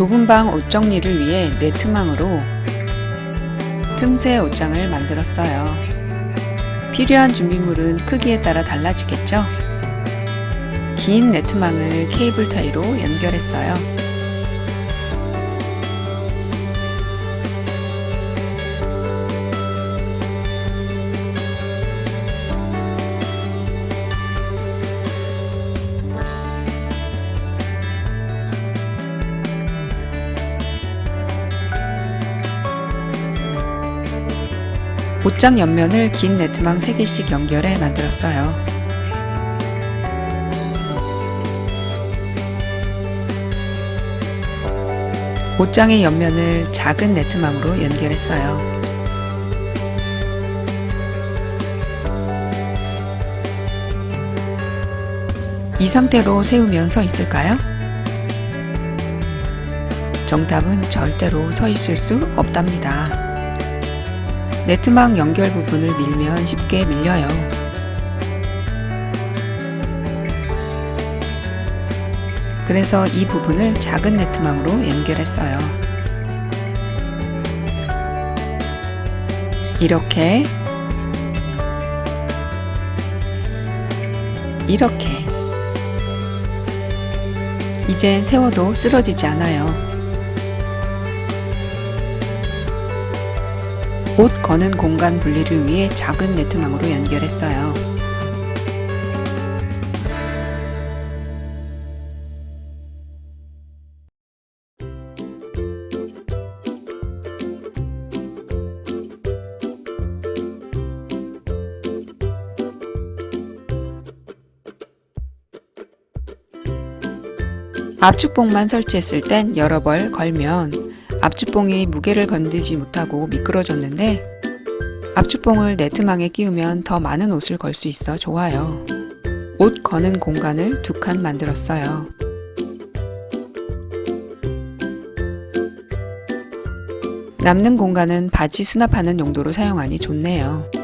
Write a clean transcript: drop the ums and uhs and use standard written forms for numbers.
좁은 방 옷 정리를 위해 네트망으로 틈새 옷장을 만들었어요. 필요한 준비물은 크기에 따라 달라지겠죠? 긴 네트망을 케이블 타이로 연결했어요. 옷장 옆면을 긴 네트망 3개씩 연결해 만들었어요. 옷장의 옆면을 작은 네트망으로 연결했어요. 이 상태로 세우면 서 있을까요? 정답은 절대로 서 있을 수 없답니다. 네트망 연결 부분을 밀면 쉽게 밀려요. 그래서 이 부분을 작은 네트망으로 연결했어요. 이렇게 이젠 세워도 쓰러지지 않아요. 옷 거는 공간 분리를 위해 작은 네트망으로 연결했어요. 압축봉만 설치했을 땐 여러 벌 걸면 압축봉이 무게를 건드리지 못하고 미끄러졌는데 압축봉을 네트망에 끼우면 더 많은 옷을 걸 수 있어 좋아요. 옷 거는 공간을 2칸 만들었어요. 남는 공간은 바지 수납하는 용도로 사용하니 좋네요.